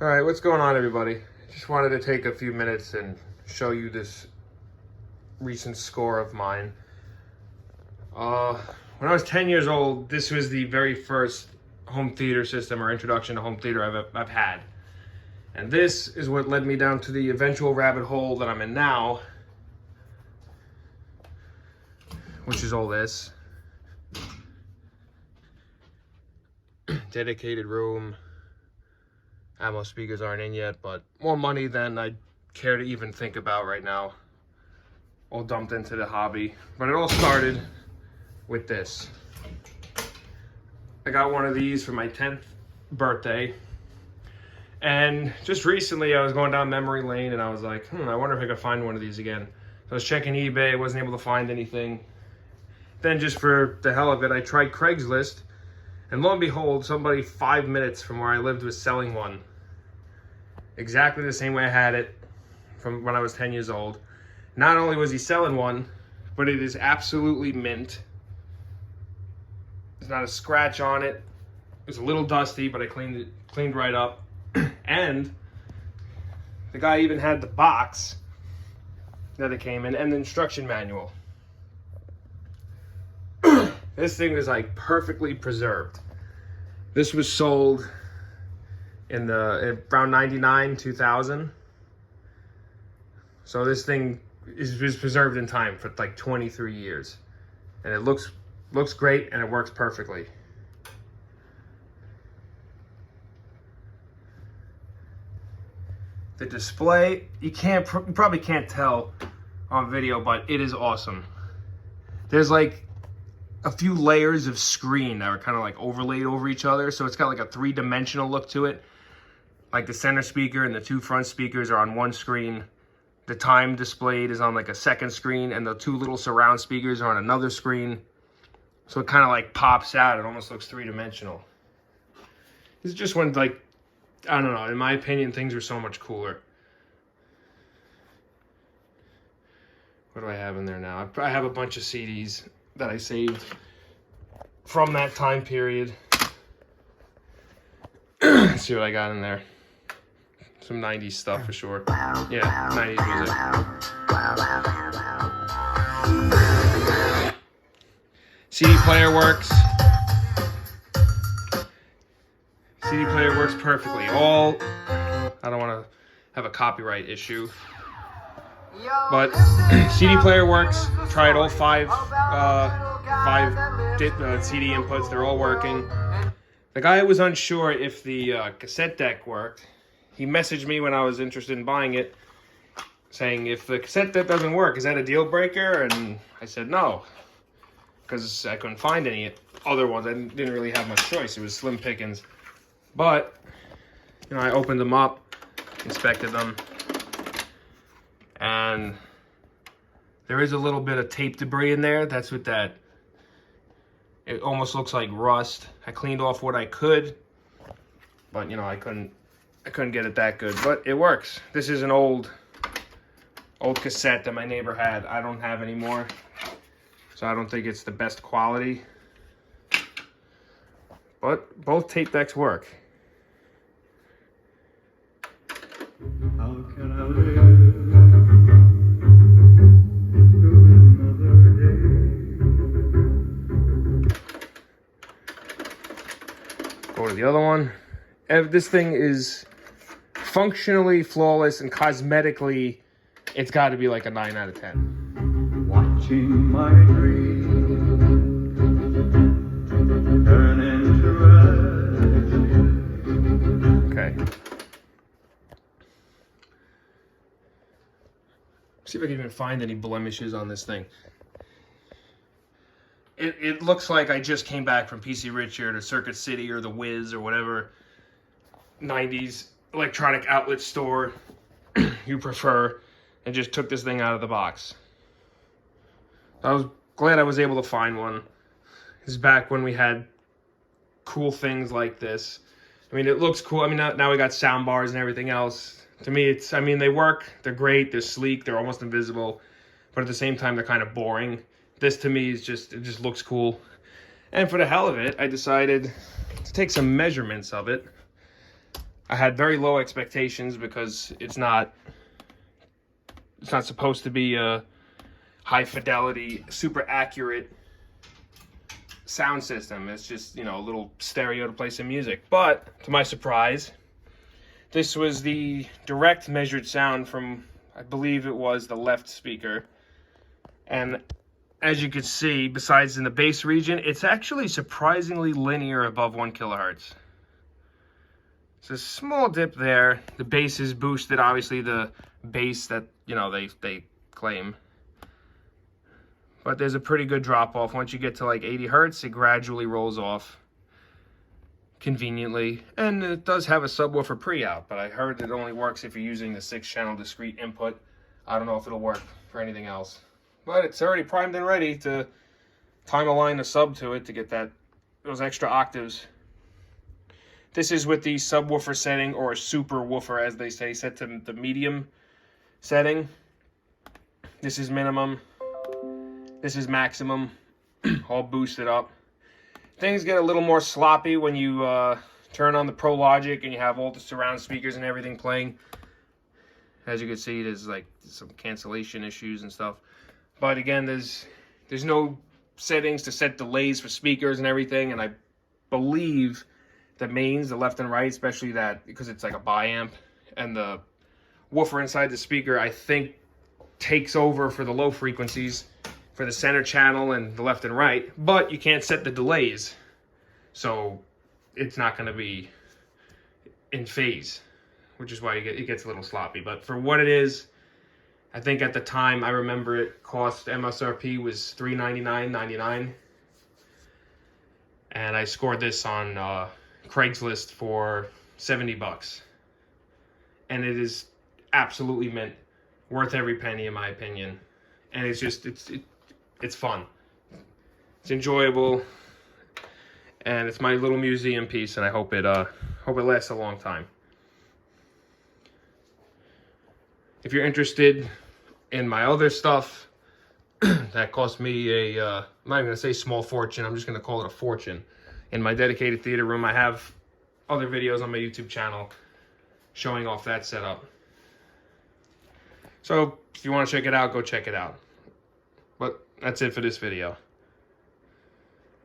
All right, what's going on, everybody? Just wanted to take a few minutes and show you this recent score of mine. When I was 10 years old, this was the very first home theater system or introduction to home theater I've had. And this is what led me down to the eventual rabbit hole that I'm in now, which is all this. Dedicated room. Ammo speakers aren't in yet, but more money than I care to even think about right now. All dumped into the hobby. But it all started with this. I got one of these for my 10th birthday. And just recently I was going down memory lane and I was like, I wonder if I could find one of these again. So I was checking eBay, wasn't able to find anything. Then just for the hell of it, I tried Craigslist. And lo and behold, somebody 5 minutes from where I lived was selling one. Exactly the same way I had it from when I was 10 years old. Not only was he selling one, but it is absolutely mint. There's not a scratch on it. It was a little dusty, but I cleaned right up. And the guy even had the box that it came in and the instruction manual. This thing was like perfectly preserved. This was sold in around 99, 2000. So this thing was preserved in time for like 23 years. And it looks great and it works perfectly. The display, you probably can't tell on video, but it is awesome. There's like a few layers of screen that are kind of like overlaid over each other, so it's got like a three-dimensional look to it. Like the center speaker and the two front speakers are on one screen. The time displayed is on like a second screen, and the two little surround speakers are on another screen. So it kind of like pops out. It almost looks three-dimensional. This is just when, like, I don't know, in my opinion, things were so much cooler. What do I have in there now? I have a bunch of CDs that I saved from that time period. Let's see what I got in there. Some 90s stuff for sure. Yeah, 90s music. CD player works. CD player works perfectly. I don't want to have a copyright issue. But CD player works. Tried all five CD inputs. They're all working. The guy was unsure if the cassette deck worked. He messaged me when I was interested in buying it, saying, if the cassette deck doesn't work, is that a deal breaker? And I said no, because I couldn't find any other ones. I didn't really have much choice. It was slim pickings. But, you know, I opened them up, inspected them, and there is a little bit of tape debris in there. That's what that, it almost looks like rust. I cleaned off what I could, but you know, I couldn't get it that good, but it works. This is an old cassette that my neighbor had. I don't have anymore, so I don't think it's the best quality, but both tape decks work. How can I live another day? Go to the other one. This thing is functionally flawless, and cosmetically, it's got to be like a 9 out of 10. Watching my dream turn into reality. Okay. See if I can even find any blemishes on this thing. It looks like I just came back from PC Richard or Circuit City or The Wiz or whatever 90s electronic outlet store you prefer, and just took this thing out of the box. I was glad I was able to find one. This is back when we had cool things like this. I mean, it looks cool. I mean, now we got sound bars and everything else. To me, I mean, they work. They're great. They're sleek. They're almost invisible. But at the same time, they're kind of boring. This, to me, is just, it just looks cool. And for the hell of it, I decided to take some measurements of it. I had very low expectations because it's not supposed to be a high fidelity, super accurate sound system. It's just, you know, a little stereo to play some music. But to my surprise, this was the direct measured sound from, I believe it was the left speaker. And as you can see, besides in the bass region, it's actually surprisingly linear above 1 kilohertz. It's a small dip there. The bass is boosted, obviously the bass that, you know, they claim. But there's a pretty good drop off. Once you get to like 80 hertz, it gradually rolls off conveniently. And it does have a subwoofer pre-out, but I heard it only works if you're using the 6-channel discrete input. I don't know if it'll work for anything else. But it's already primed and ready to time align the sub to it to get those extra octaves. This is with the subwoofer setting, or super woofer as they say, set to the medium setting. This is minimum. This is maximum, all boosted up. Things get a little more sloppy when you turn on the Pro Logic and you have all the surround speakers and everything playing. As you can see, there's like some cancellation issues and stuff. But again, there's no settings to set delays for speakers and everything. And I believe the mains, the left and right, especially that, because it's like a biamp, and the woofer inside the speaker, I think takes over for the low frequencies for the center channel and the left and right, but you can't set the delays, so it's not going to be in phase, which is why it gets a little sloppy. But for what it is, I think at the time, I remember it cost MSRP was $399.99, and I scored this on Craigslist for 70 bucks, and it is absolutely mint, worth every penny in my opinion. And it's just it's fun, it's enjoyable, and it's my little museum piece, and I hope it lasts a long time. If you're interested in my other stuff that cost me a I'm not even gonna say small fortune, I'm just gonna call it a fortune, in my dedicated theater room, I have other videos on my YouTube channel showing off that setup. So if you want to check it out, go check it out. But that's it for this video.